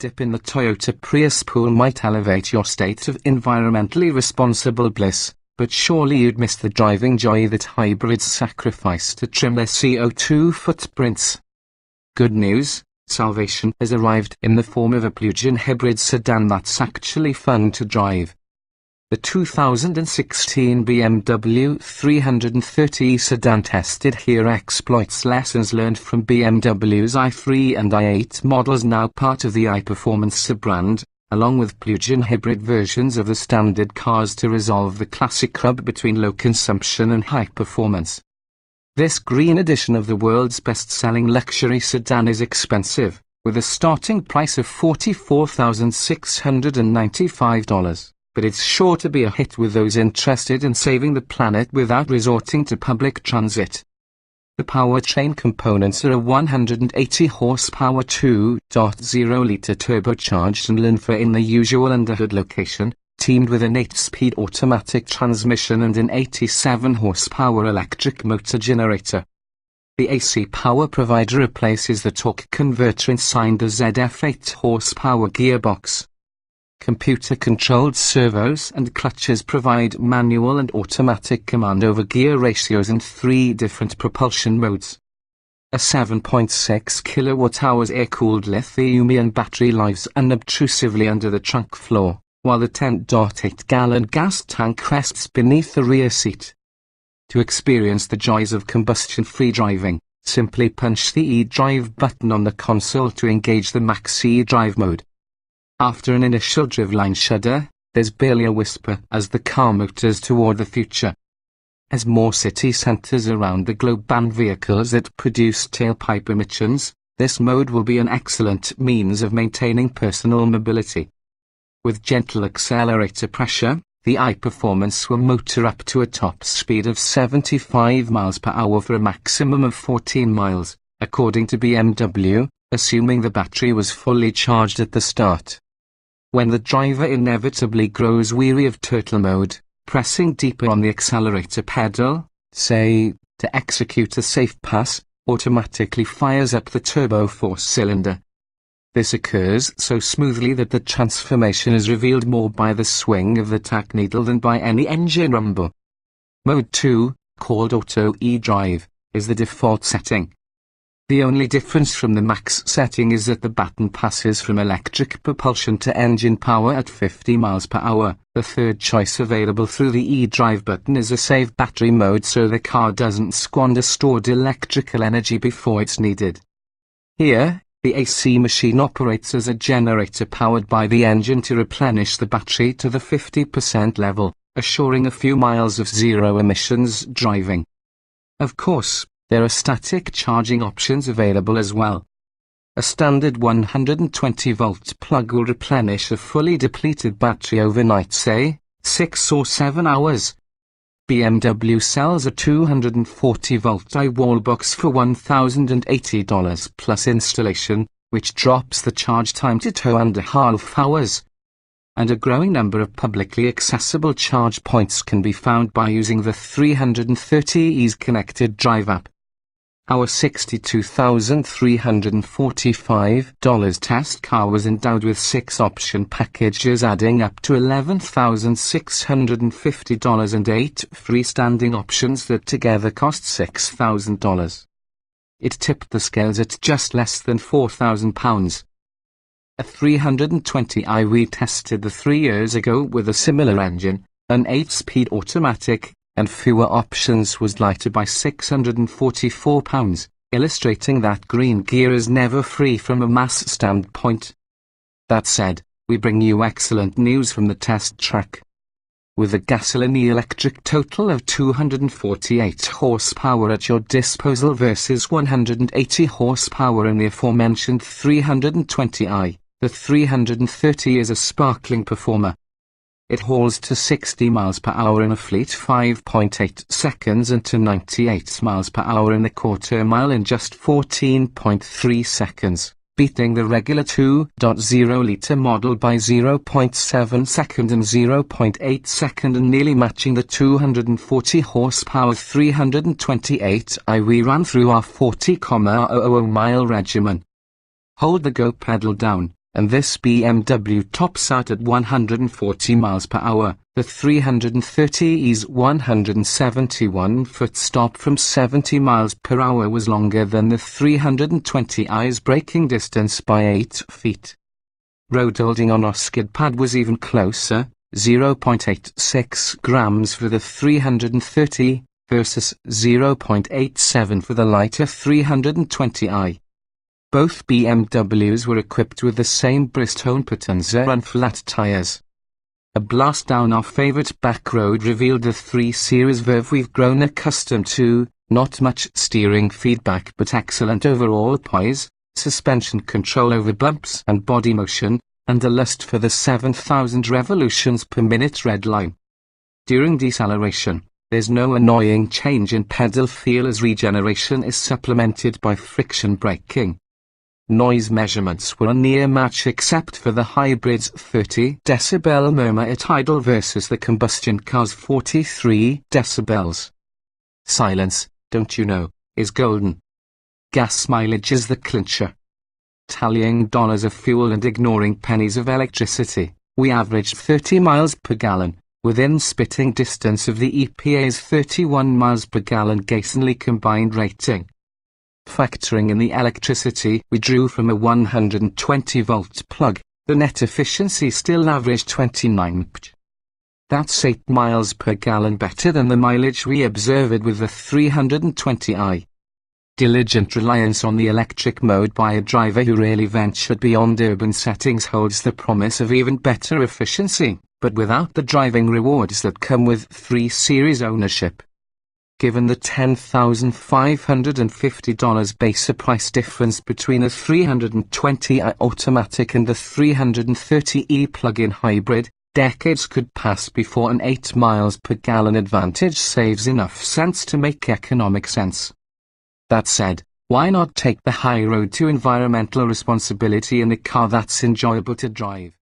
dip in the Toyota Prius pool might elevate your state of environmentally responsible bliss, but surely you'd miss the driving joy that hybrids sacrifice to trim their CO2 footprints. Good news, salvation has arrived in the form of a plug-in hybrid sedan that's actually fun to drive. The 2016 BMW 330e sedan tested here exploits lessons learned from BMW's i3 and i8 models, now part of the iPerformance sub-brand, along with plug-in hybrid versions of the standard cars to resolve the classic rub between low consumption and high performance. This green edition of the world's best-selling luxury sedan is expensive, with a starting price of $44,695. But it's sure to be a hit with those interested in saving the planet without resorting to public transit. The Powertrain Components are a 180 horsepower 2.0-litre turbocharged inline four in the usual underhood location, teamed with an 8-speed automatic transmission and an 87 horsepower electric motor generator. The AC power provider replaces the torque converter inside the ZF 8 horsepower gearbox. Computer-controlled servos and clutches provide manual and automatic command over gear ratios and 3 different propulsion modes. A 7.6 kWh air-cooled lithium-ion battery lies unobtrusively under the trunk floor, while the 10.8-gallon gas tank rests beneath the rear seat. To experience the joys of combustion-free driving, simply punch the eDrive button on the console to engage the Maxi drive mode. After an initial driveline shudder, there's barely a whisper as the car motors toward the future. As more city centers around the globe ban vehicles that produce tailpipe emissions, this mode will be an excellent means of maintaining personal mobility. With gentle accelerator pressure, the iPerformance will motor up to a top speed of 75 miles per hour for a maximum of 14 miles, according to BMW, assuming the battery was fully charged at the start. When the driver inevitably grows weary of turtle mode, pressing deeper on the accelerator pedal, say, to execute a safe pass, automatically fires up the turbo force cylinder. This occurs so smoothly that the transformation is revealed more by the swing of the tach needle than by any engine rumble. Mode 2, called Auto eDrive, is the default setting. The only difference from the max setting is that the button passes from electric propulsion to engine power at 50 miles per hour. The third choice available through the eDrive button is a save battery mode, so the car doesn't squander stored electrical energy before it's needed. Here, the AC machine operates as a generator powered by the engine to replenish the battery to the 50% level, assuring a few miles of zero emissions driving. Of course, there are static charging options available as well. A standard 120-volt plug will replenish a fully depleted battery overnight, say, 6 or 7 hours. BMW sells a 240-volt I-wall box for $1,080 plus installation, which drops the charge time to 2.5 hours. And a growing number of publicly accessible charge points can be found by using the 330e's connected drive app. Our $62,345 test car was endowed with 6 option packages adding up to $11,650 and 8 freestanding options that together cost $6,000. It tipped the scales at just less than £4,000. A 320i we tested 3 years ago with a similar engine, an 8-speed automatic, and fewer options was lighter by £644, illustrating that green gear is never free from a mass standpoint. That said, we bring you excellent news from the test track. With a gasoline-electric total of 248 horsepower at your disposal versus 180 horsepower in the aforementioned 320i, the 330 is a sparkling performer. It hauls to 60 miles per hour in a fleet 5.8 seconds and to 98 miles per hour in a quarter mile in just 14.3 seconds, beating the regular 2.0-litre model by 0.7 second and 0.8 second and nearly matching the 240 horsepower 328i we ran through our 40,000 mile regimen. Hold the go pedal down, and this BMW tops out at 140 miles per hour. The 330e's 171-foot stop from 70 miles per hour was longer than the 320i's braking distance by 8 feet. Road holding on our skid pad was even closer, 0.86 grams for the 330 versus 0.87 for the lighter 320i. Both BMWs were equipped with the same Bridgestone Potenza and flat tires. A blast down our favorite back road revealed the 3 Series Verve we've grown accustomed to, not much steering feedback but excellent overall poise, suspension control over bumps and body motion, and a lust for the 7,000 revolutions per minute red line. During deceleration, there's no annoying change in pedal feel as regeneration is supplemented by friction braking. Noise measurements were a near match except for the hybrid's 30 decibel murmur at idle versus the combustion car's 43 decibels. Silence, don't you know, is golden. Gas mileage is the clincher. Tallying dollars of fuel and ignoring pennies of electricity, we averaged 30 miles per gallon, within spitting distance of the EPA's 31 miles per gallon gasoline combined rating. Factoring in the electricity we drew from a 120-volt plug, the net efficiency still averaged 29 mph. That's 8 miles per gallon better than the mileage we observed with the 320i. Diligent reliance on the electric mode by a driver who really ventured beyond urban settings holds the promise of even better efficiency, but without the driving rewards that come with 3 Series ownership. Given the $10,550 base price difference between a 320i automatic and the 330e plug-in hybrid, decades could pass before an 8 miles per gallon advantage saves enough sense to make economic sense. That said, why not take the high road to environmental responsibility in a car that's enjoyable to drive?